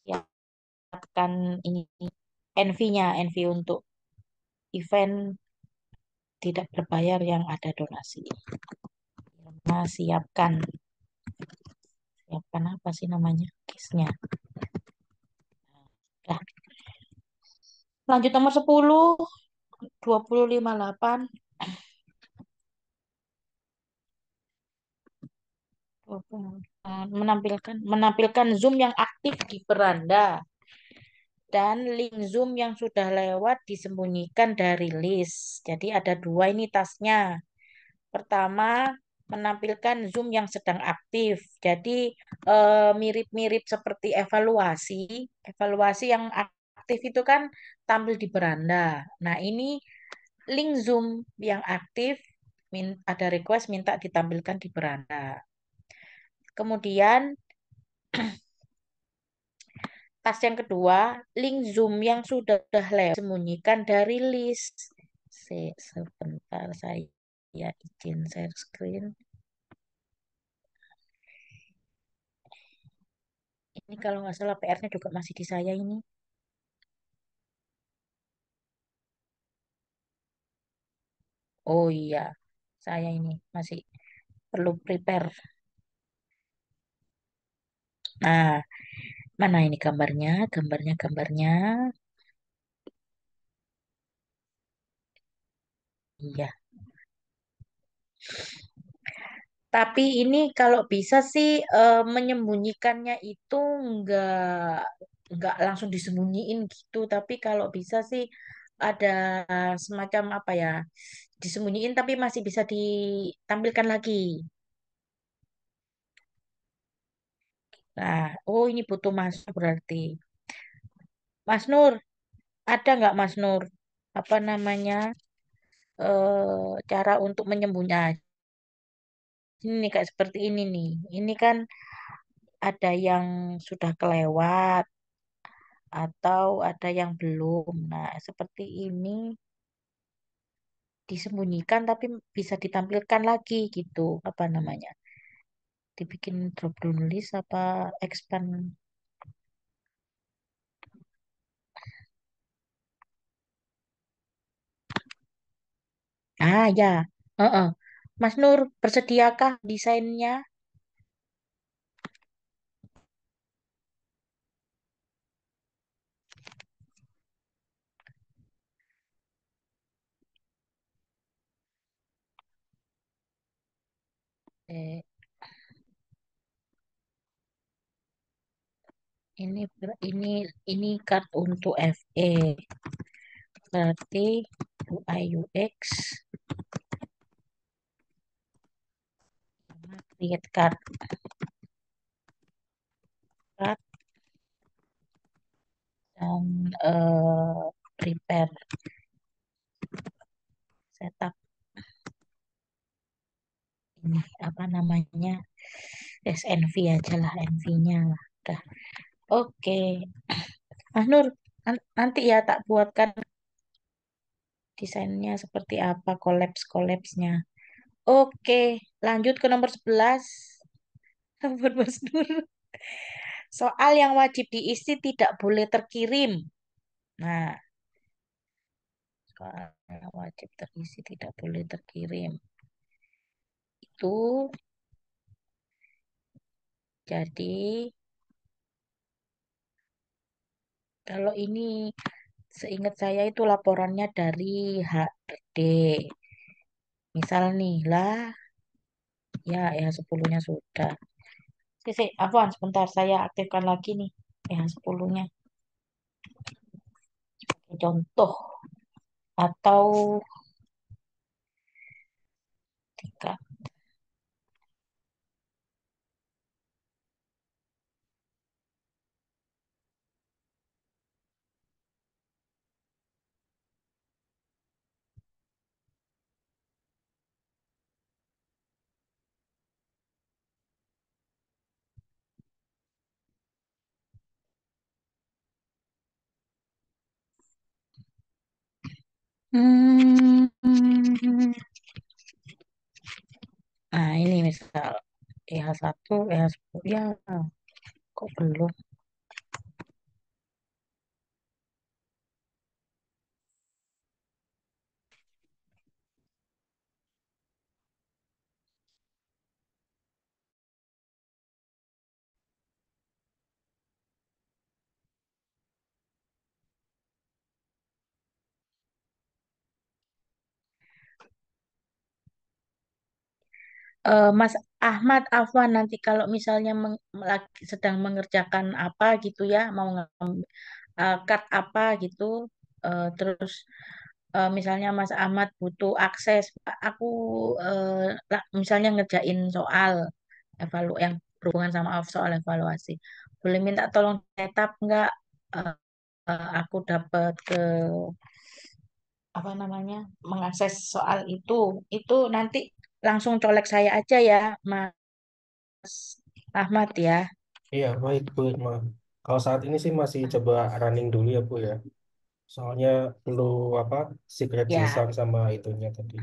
Siapkan ini NV-nya, NV untuk event tidak berbayar yang ada donasi. Nah, siapkan apa sih namanya? Case-nya. Nah, lanjut nomor 10, 2058. Menampilkan Zoom yang aktif di beranda dan link Zoom yang sudah lewat disembunyikan dari list. Jadi ada dua ini tasnya. Pertama, menampilkan Zoom yang sedang aktif. Jadi mirip-mirip seperti evaluasi. Evaluasi yang aktif itu kan tampil di beranda. Nah, ini link Zoom yang aktif ada request minta ditampilkan di beranda. Kemudian tas yang kedua, link Zoom yang sudah lewat sembunyikan dari list. Sebentar saya izin share screen. Ini kalau nggak salah PR-nya juga masih di saya ini. Oh iya, saya ini masih perlu prepare. Nah, mana ini gambarnya? Gambarnya. Iya. Tapi ini kalau bisa sih menyembunyikannya itu nggak nggak langsung disembunyiin gitu. Tapi kalau bisa sih ada semacam apa ya, disembunyiin tapi masih bisa ditampilkan lagi. Nah, oh ini butuh masuk berarti. Mas Nur, ada nggak Mas Nur? Apa namanya? Cara untuk menyembunyikan. Ini kayak seperti ini nih. Ini kan ada yang sudah kelewat atau ada yang belum. Nah, seperti ini disembunyikan tapi bisa ditampilkan lagi gitu. Apa namanya? Dibikin drop down list apa expand. Ah ya, heeh. Mas Nur, bersediakah desainnya? ini card untuk FE. Berarti UI UX sama create card dan prepare setup ini apa namanya SNV aja lah NV-nya lah. Udah. Oke. Nur, nanti ya tak buatkan desainnya seperti apa, collapse-collapse-nya. Oke, lanjut ke nomor 11. Nomor Mas Nur. Soal yang wajib diisi tidak boleh terkirim. Nah, soal yang wajib terisi tidak boleh terkirim. Itu jadi kalau ini seingat saya itu laporannya dari HRD. Misal nih lah, ya 10-nya sudah. Sisi, Afwan, sebentar saya aktifkan lagi nih. Ya 10-nya. Contoh atau tiga. Hmm, Nah, ini misal EH1, EH10, ya kok belum? Mas Ahmad Afwan nanti kalau misalnya lagi sedang mengerjakan apa gitu ya, mau card apa gitu, terus misalnya Mas Ahmad butuh akses, aku misalnya ngerjain soal yang berhubungan sama soal evaluasi, boleh minta tolong tetap nggak eh, aku dapat ke apa namanya mengakses soal itu nanti langsung colek saya aja ya Mas Ahmad ya. Iya, baik Bu Irma. Kalau saat ini sih masih coba running dulu ya Bu ya. Soalnya perlu apa secret Ya, lisan sama itunya tadi.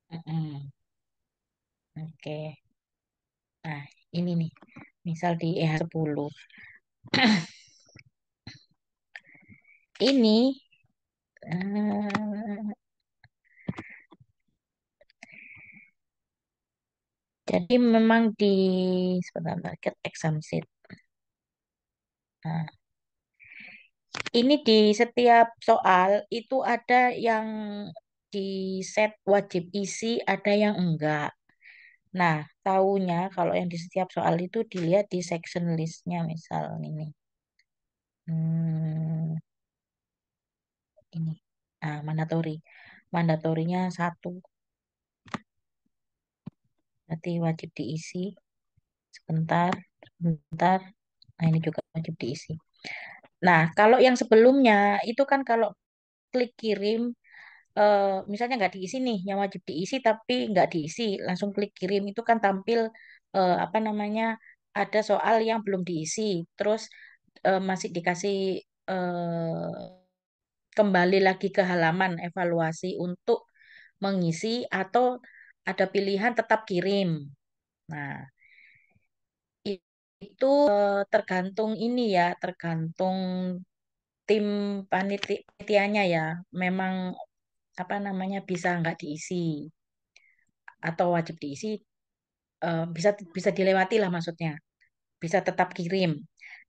mm-mm. Oke. Nah, ini nih, misal di EH10. Ini, eh, jadi memang sebentar, market exam sheet. Nah, ini di setiap soal itu ada yang di set wajib isi, ada yang enggak. Nah, tahunya kalau yang di setiap soal itu dilihat di section listnya, misal ini. Hmm, ini. Nah, mandatory. Mandatorinya satu. Berarti wajib diisi. Sebentar, sebentar. Nah, ini juga wajib diisi. Nah, kalau yang sebelumnya itu kan kalau klik kirim, misalnya nggak diisi nih, yang wajib diisi tapi nggak diisi, langsung klik kirim itu kan tampil apa namanya ada soal yang belum diisi, terus masih dikasih kembali lagi ke halaman evaluasi untuk mengisi atau ada pilihan tetap kirim. Nah, itu tergantung ini ya, tergantung tim panitianya ya. Memang apa namanya bisa nggak diisi atau wajib diisi, bisa bisa dilewati lah maksudnya. Bisa tetap kirim.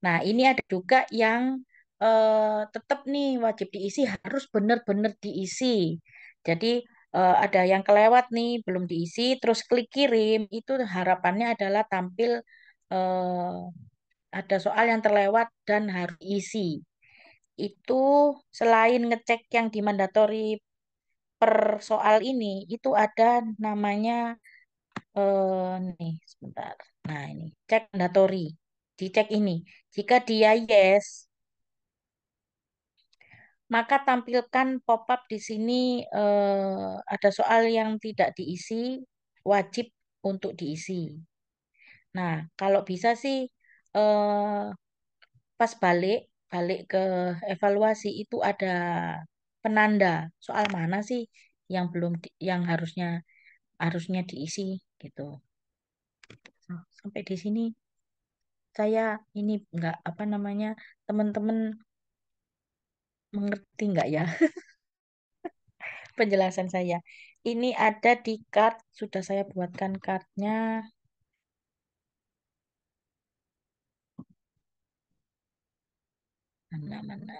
Nah, ini ada juga yang tetap nih wajib diisi harus benar-benar diisi. Jadi ada yang kelewat nih belum diisi, terus klik kirim itu harapannya adalah tampil eh, ada soal yang terlewat dan harus isi. Itu selain ngecek yang di mandatory per soal ini, itu ada namanya nih sebentar. Nah, ini cek mandatory. Dicek ini. Jika dia yes, maka tampilkan pop-up di sini ada soal yang tidak diisi, wajib untuk diisi. Nah, kalau bisa sih eh, pas balik balik ke evaluasi itu ada penanda soal mana sih yang belum yang harusnya harusnya diisi gitu. Nah, sampai di sini saya ini nggak apa namanya teman-teman mengerti nggak ya penjelasan saya. Ini ada di card, sudah saya buatkan cardnya. Mana-mana.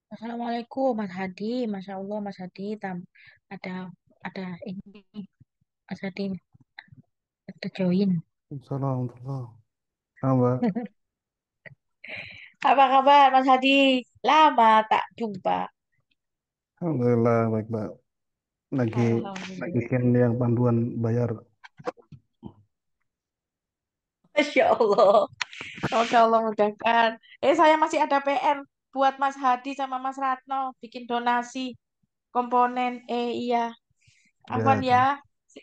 Assalamualaikum Mas Hadi, Masya Allah Mas Hadi, ada ada ini Mas Hadi ada join. Assalamualaikum. Mbak. Apa kabar Mas Hadi? Lama tak jumpa. Alhamdulillah baik, Mbak. Lagi Alhamdulillah. bikin yang panduan bayar. Masya Allah. Semoga Allah mudahkan. Saya masih ada PR buat Mas Hadi sama Mas Ratno bikin donasi komponen. Iya. Afwan Ya, ya. Si,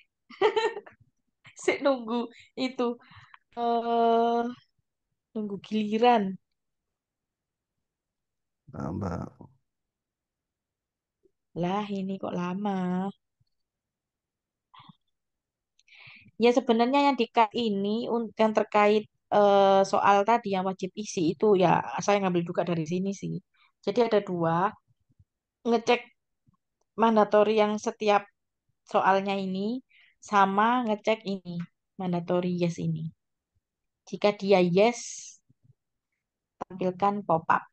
si nunggu itu. eh Nunggu giliran. nah, Mbak. Lah ini kok lama. Ya sebenarnya yang di cut ini yang terkait soal tadi yang wajib isi itu ya saya ngambil juga dari sini sih. Jadi ada dua, ngecek mandatory yang setiap soalnya ini sama ngecek ini mandatory yes ini. Jika dia yes, tampilkan pop-up.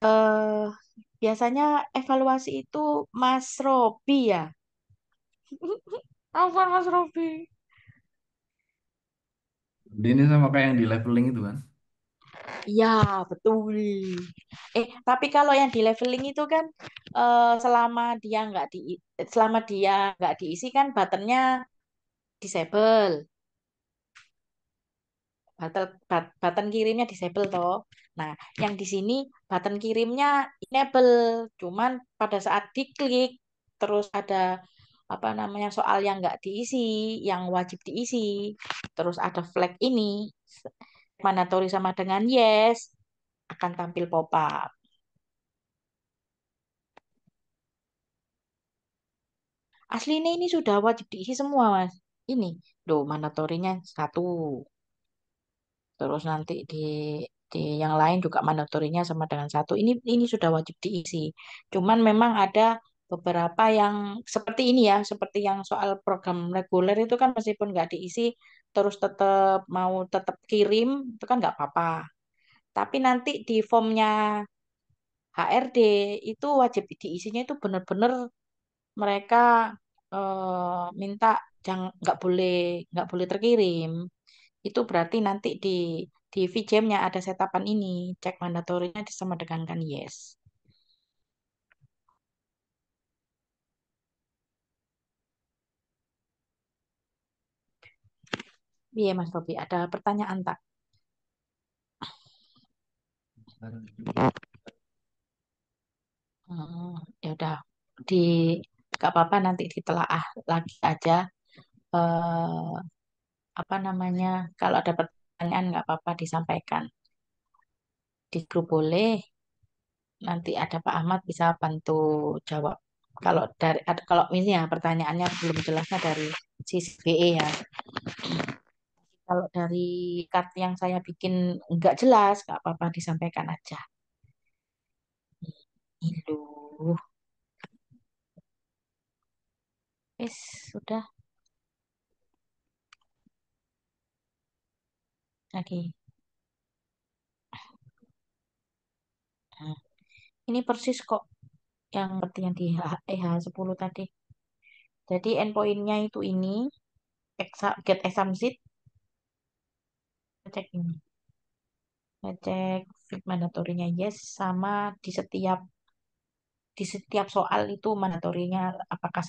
eh Biasanya evaluasi itu Mas Robi ya. Apa Mas Robi? Ini sama kayak yang di leveling itu kan. Ya, betul. Tapi kalau yang di leveling itu kan selama dia nggak diisi kan buttonnya disable. Button kirimnya disable toh. Nah, yang di sini button kirimnya enable. Cuman pada saat diklik terus ada apa namanya soal yang nggak diisi, yang wajib diisi, terus ada flag ini mandatory sama dengan yes akan tampil pop-up. Aslinya ini sudah wajib diisi semua, Mas. Ini, loh, mandatorinya satu. Terus nanti di yang lain juga mandatorinya sama dengan satu. Ini sudah wajib diisi. Cuman memang ada beberapa yang seperti ini ya, seperti yang soal program reguler itu kan meskipun nggak diisi, terus tetap mau tetap kirim, itu kan nggak apa-apa. Tapi nanti di formnya HRD itu wajib diisinya itu benar-benar mereka minta jangan nggak boleh terkirim. Itu berarti nanti di VJM-nya ada setapan ini, cek mandatorinya sama dengan kan yes. Iya Mas Robi, ada pertanyaan tak? Ya udah di nggak apa-apa nanti ditelaah lagi aja. eh, Apa namanya? Kalau ada pertanyaan nggak apa-apa disampaikan di grup boleh. Nanti ada Pak Ahmad bisa bantu jawab. Kalau ini ya pertanyaannya belum jelasnya dari sisi BE ya. Kalau dari kartu yang saya bikin nggak jelas, nggak apa-apa disampaikan aja. Ini loh. Sudah. Oke. Nah, ini persis kok yang seperti yang di EH10 tadi. Jadi endpointnya itu ini, get exam sheet, cek ini. Ngecek fit mandatorinya yes, sama di setiap soal itu mandatorinya apakah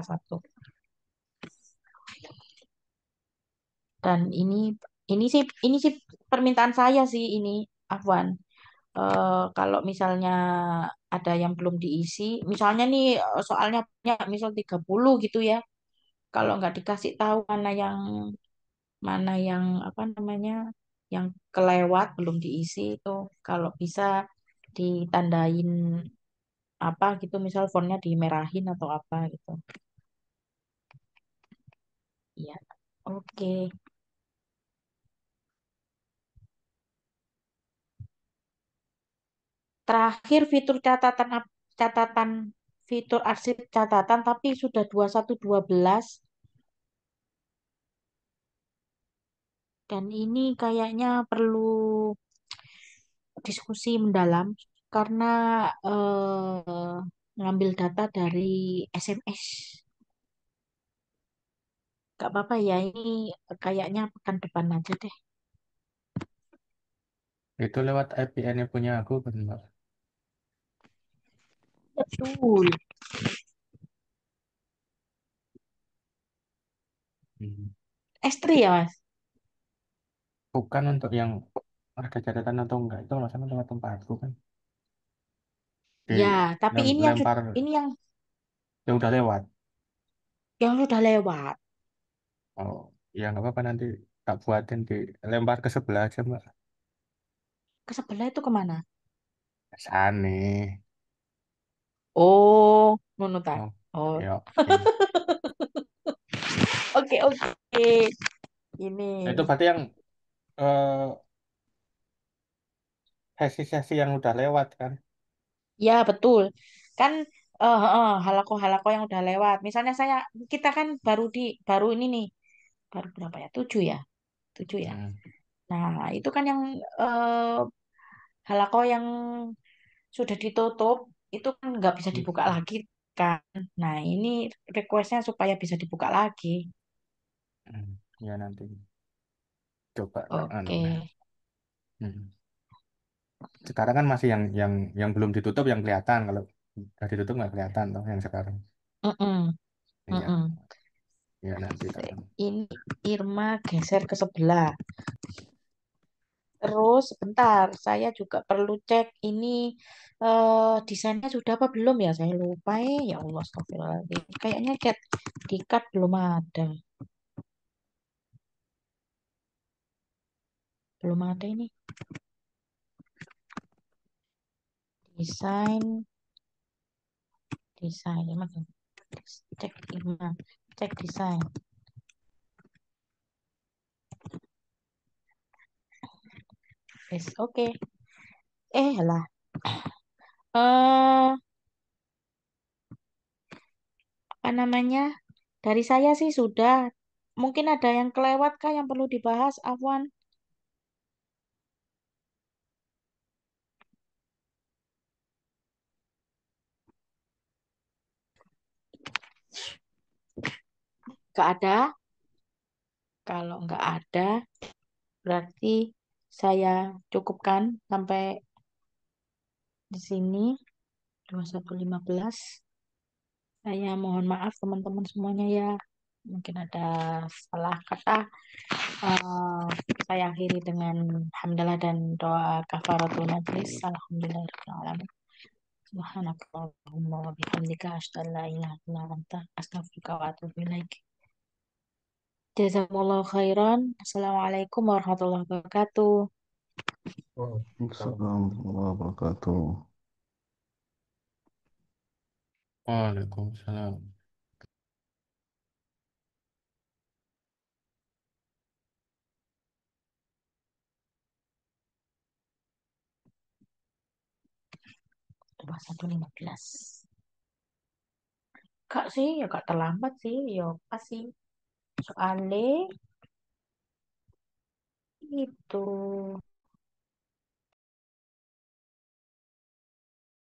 satu. Dan ini sih permintaan saya sih ini, Afwan. Kalau misalnya ada yang belum diisi, misalnya nih soalnya banyak, misal 30 gitu ya. Kalau nggak dikasih tahu mana yang apa namanya, yang kelewat belum diisi itu, kalau bisa ditandain apa gitu, misal fontnya dimerahin atau apa gitu. Iya, oke. Terakhir catatan fitur arsip catatan, tapi sudah 2112 dan ini kayaknya perlu diskusi mendalam karena ngambil data dari SMS. Gak apa-apa ya, ini kayaknya pekan depan aja deh. Itu lewat IPN punya aku kan, Mbak. Betul. Hmm. S3 ya, Mas? Bukan untuk yang ada catatan atau enggak, itu masalah tempat tempatku kan. Di Ya, tapi ini yang lempar ini yang udah lewat. yang sudah lewat. Oh, ya nggak apa-apa, nanti tak buatin di lempar ke sebelah aja, Mbak. Ke sebelah itu kemana? Sane. Oh, nunutan. Oh, Oh, ya, oke. oke oke. Ini. Itu berarti yang eh, sesi-sesi yang udah lewat kan. Ya, betul. Kan halako-halako yang udah lewat. Misalnya kita kan baru ini nih, baru berapa ya? 7 ya? 7 ya. Hmm. Nah, itu kan yang halako yang sudah ditutup, itu kan nggak bisa dibuka lagi kan. Nah, ini requestnya supaya bisa dibuka lagi. Hmm. Ya nanti coba tak anu Oke. lah. Hmm. Sekarang kan masih yang belum ditutup yang kelihatan, kalau udah ditutup nggak kelihatan toh yang sekarang. Mm-mm, Iya, mm-mm. ya nanti tak anu. Ini Irma geser ke sebelah. Terus sebentar, saya juga perlu cek ini desainnya sudah apa belum ya? Saya lupa ya Allah, astagfirullahaladzim. Kayaknya di cut belum ada. Belum ada ini. Desain, desain. Irma, cek Irma, cek desain. Yes, oke. Lah. Eh, apa namanya? Dari saya sih sudah. Mungkin ada yang kelewat kah yang perlu dibahas, Afwan? Gak ada. Kalau nggak ada, berarti saya cukupkan sampai di sini 21.15. Saya mohon maaf teman-teman semuanya ya. Mungkin ada salah kata. Eh, saya akhiri dengan hamdalah dan doa kafaratul majlis. Alhamdulillahirrahmanirrahim. Subhanakallahumma wa bihamdika asyhadu an la ilaha illa anta astaghfiruka wa atubu ilaik. Jazakumullahu khairan. Assalamualaikum warahmatullahi wabarakatuh. Oh, kalau Assalamualaikum warahmatullahi wabarakatuh. Waalaikumsalam. 21.15. Kak sih, ya gak terlambat sih, ya pas sih. Soalnya itu